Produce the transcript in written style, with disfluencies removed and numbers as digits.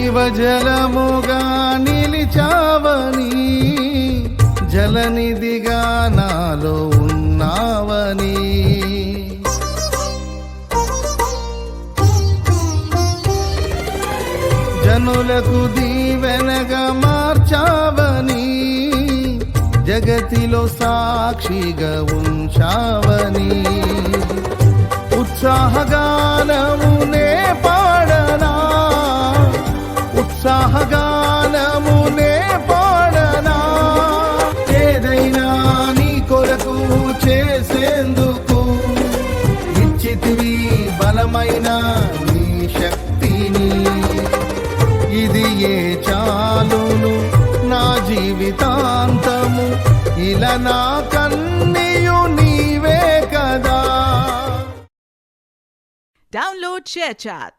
జీవజలముగా నిలిచావని, జలనిధిగా నాలో ఉన్నావని, జనులకు దీవెనగా మార్చావని, జగతిలో సాక్షిగా ఉంచావని, ఉత్సాహగానమునే పాడనా, ఉత్సాహగానమునే పాడనా, ఏదైనా నీ కొరకు చేసేందుకు ఇచ్చితివి బలమైన నీ శక్తిని, ఇది ఏ చాలును నా జీవితాంతము, ఇలా నా కన్నీయు నీవే కదా. Download ShareChat.